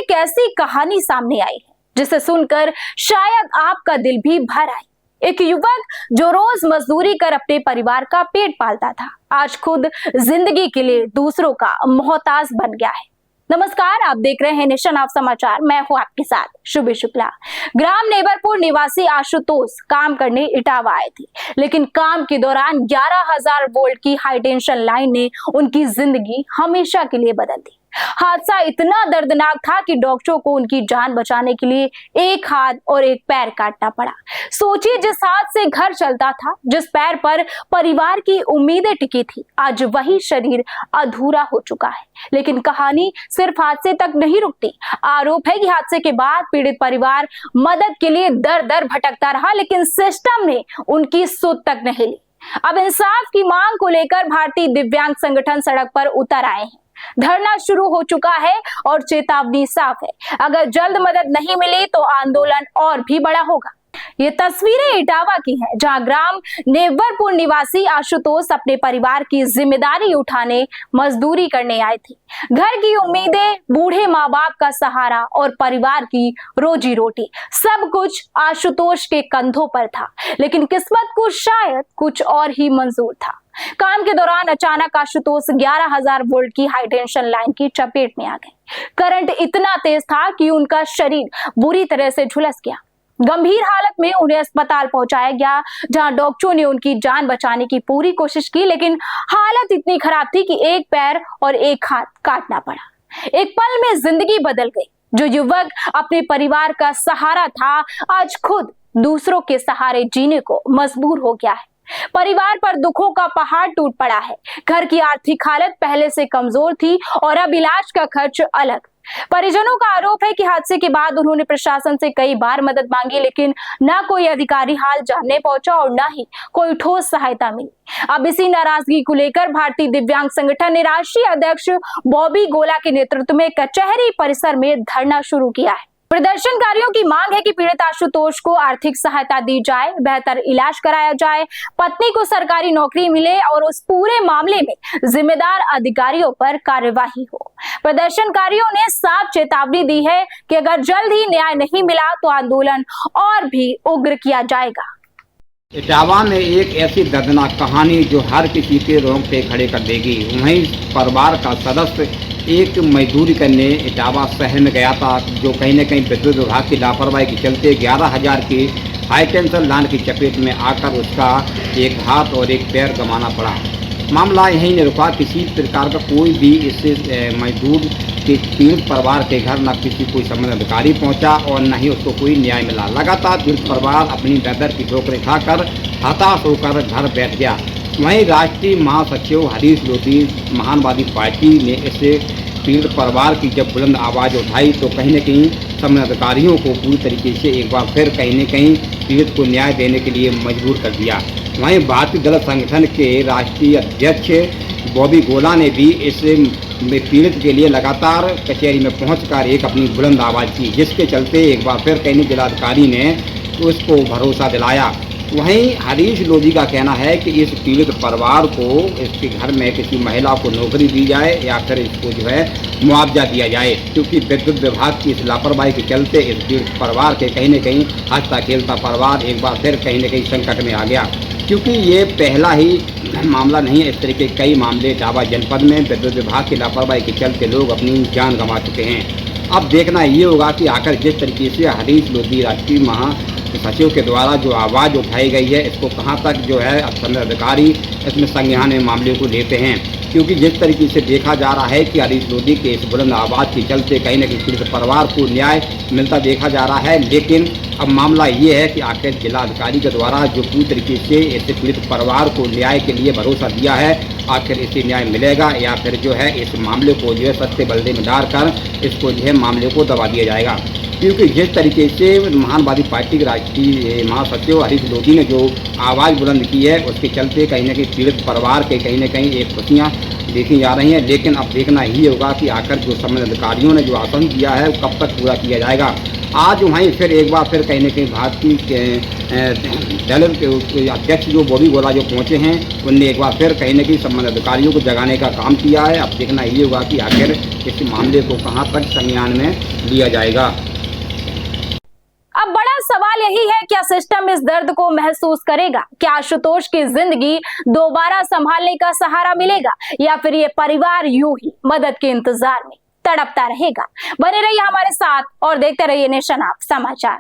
एक ऐसी कहानी सामने आई है जिसे सुनकर शायद आपका दिल भी भर आए। एक युवक जो रोज मजदूरी कर अपने परिवार का पेट पालता था, आज खुद जिंदगी के लिए दूसरों का मोहताज बन गया है। नमस्कार, आप देख रहे हैं नेशन ऑफ समाचार। मैं हूं आपके साथ शुभी शुक्ला। ग्राम नेबरपुर निवासी आशुतोष काम करने इटावा आए थे, लेकिन काम के दौरान 11,000 वोल्ट की हाई टेंशन लाइन ने उनकी जिंदगी हमेशा के लिए बदल दी। हादसा इतना दर्दनाक था कि डॉक्टरों को उनकी जान बचाने के लिए एक हाथ और एक पैर काटना पड़ा। सोचिए, जिस हाथ से घर चलता था, जिस पैर पर परिवार की उम्मीदें टिकी थी, आज वही शरीर अधूरा हो चुका है। लेकिन कहानी सिर्फ हादसे तक नहीं रुकती। आरोप है कि हादसे के बाद पीड़ित परिवार मदद के लिए दर दर भटकता रहा, लेकिन सिस्टम ने उनकी सुध तक नहीं ली। अब इंसाफ की मांग को लेकर भारतीय दिव्यांग संगठन सड़क पर उतर आए हैं। धरना शुरू हो चुका है और चेतावनी साफ है, अगर जल्द मदद नहीं मिली तो आंदोलन और भी बड़ा होगा। ये तस्वीरें इटावा की हैं, जहां ग्राम नेबरपुर निवासी आशुतोष अपने परिवार की जिम्मेदारी उठाने मजदूरी करने आए थे। घर की उम्मीदें, बूढ़े माँ बाप का सहारा और परिवार की रोजी रोटी, सब कुछ आशुतोष के कंधों पर था। लेकिन किस्मत को शायद कुछ और ही मंजूर था। काम के दौरान अचानक आशुतोष 11,000 वोल्ट की हाई टेंशन लाइन की चपेट में आ गए। करंट इतना तेज था कि उनका शरीर बुरी तरह से झुलस गया। गंभीर हालत में उन्हें अस्पताल पहुंचाया गया, जहां डॉक्टरों ने उनकी जान बचाने की पूरी कोशिश की, लेकिन हालत इतनी खराब थी कि एक पैर और एक हाथ काटना पड़ा। एक पल में जिंदगी बदल गई। जो युवक अपने परिवार का सहारा था, आज खुद दूसरों के सहारे जीने को मजबूर हो गया है। परिवार पर दुखों का पहाड़ टूट पड़ा है। घर की आर्थिक हालत पहले से कमजोर थी और अब इलाज का खर्च अलग। परिजनों का आरोप है कि हादसे के बाद उन्होंने प्रशासन से कई बार मदद मांगी, लेकिन ना कोई अधिकारी हाल जानने पहुंचा और ना ही कोई ठोस सहायता मिली। अब इसी नाराजगी को लेकर भारतीय दिव्यांग संगठन ने राष्ट्रीय अध्यक्ष बॉबी गोला के नेतृत्व में कचहरी परिसर में धरना शुरू किया है। प्रदर्शनकारियों की मांग है कि पीड़ित आशुतोष को आर्थिक सहायता दी जाए, बेहतर इलाज कराया जाए, पत्नी को सरकारी नौकरी मिले और उस पूरे मामले में जिम्मेदार अधिकारियों पर कार्यवाही हो। प्रदर्शनकारियों ने साफ चेतावनी दी है कि अगर जल्द ही न्याय नहीं मिला तो आंदोलन और भी उग्र किया जाएगा। इटावा में एक ऐसी दर्दनाक कहानी जो हर किसी के रोंगटे खड़े कर देगी। वहीं परिवार का सदस्य एक मजदूरी करने इटावा शहर में गया था, जो कहीं न कहीं विद्युत विभाग की लापरवाही के चलते 11,000 की हाई टेंशन लाइन की चपेट में आकर उसका एक हाथ और एक पैर गंवाना पड़ा। मामला यहीं नहीं रुका। किसी प्रकार का कोई भी इससे मजदूर के पीड़ित परिवार के घर न किसी कोई संबंधित अधिकारी पहुंचा और न ही उसको कोई न्याय मिला। लगातार पीड़ित परिवार अपनी दर्द की ठोकरें खाकर हताश होकर घर बैठ गया। वहीं राष्ट्रीय महासचिव हरीश लोधी महानवादी पार्टी ने इसे पीड़ित परिवार की जब बुलंद आवाज़ उठाई तो कहीं न कहीं संबंधित अधिकारियों को पूरी तरीके से एक बार फिर कहीं न कहीं पीड़ित को न्याय देने के लिए मजबूर कर दिया। वहीं भारतीय दलित संगठन के राष्ट्रीय अध्यक्ष बॉबी गोला ने भी इस पीड़ित के लिए लगातार कचहरी में पहुंचकर एक अपनी बुलंद आवाज़ की, जिसके चलते एक बार फिर कहीं जिलाधिकारी ने उसको भरोसा दिलाया। वहीं हरीश लोधी का कहना है कि इस पीड़ित परिवार को इसके घर में किसी महिला को नौकरी दी जाए या फिर इसको जो है मुआवजा दिया जाए, क्योंकि विद्युत विभाग की इस लापरवाही के चलते इस पीड़ित परिवार के कहीं न कहीं हंसता खेलता परिवार एक बार फिर कहीं न कहीं संकट में आ गया। क्योंकि ये पहला ही मामला नहीं है, इस तरह के कई मामले इटावा जनपद में विद्युत विभाग की लापरवाही के चलते लोग अपनी जान गंवा चुके हैं। अब देखना ये होगा कि आखिर जिस तरीके से हरीश लोधी राष्ट्रीय महासचिव के द्वारा जो आवाज़ उठाई गई है, इसको कहाँ तक जो है संबंधित अधिकारी इसमें संज्ञान में मामले को लेते हैं। क्योंकि जिस तरीके से देखा जा रहा है कि हरीश लोधी के इस बुलंद आवाज़ के चलते कहीं न कहीं पीड़ित परिवार को न्याय मिलता देखा जा रहा है, लेकिन अब मामला ये है कि आखिर जिलाधिकारी के द्वारा जो पूरी तरीके से इस पीड़ित परिवार को न्याय के लिए भरोसा दिया है, आखिर इसे न्याय मिलेगा या फिर जो है इस मामले को जो है सस्ते बल्ले में डालकर इसको जो है मामले को दबा दिया जाएगा। क्योंकि जिस तरीके से महानवादी पार्टी के राष्ट्रीय महासचिव हरीश लोधी ने जो आवाज़ बुलंद की है, उसके चलते कहीं न कहीं पीड़ित परिवार के कहीं न कहीं एक खुशियाँ देखी जा रही हैं। लेकिन अब देखना ही होगा कि आखिर जो संबंधित अधिकारियों ने जो आश्वासन दिया है वो कब तक पूरा किया जाएगा। आज वहीं फिर एक बार फिर कहीं ना कहीं भारतीय दल के अध्यक्ष जो बॉबी गोला जो पहुंचे हैं, उनने एक बार फिर कहीं ना कहीं संबंधित अधिकारियों को जगाने का काम किया है। अब देखना ये होगा कि आखिर इस मामले को कहां तक संज्ञान में लिया जाएगा। अब बड़ा सवाल यही है, क्या सिस्टम इस दर्द को महसूस करेगा? क्या आशुतोष की जिंदगी दोबारा संभालने का सहारा मिलेगा, या फिर ये परिवार यूं ही मदद के इंतजार में तड़पता रहेगा? बने रहिए हमारे साथ और देखते रहिए नेशन आप समाचार।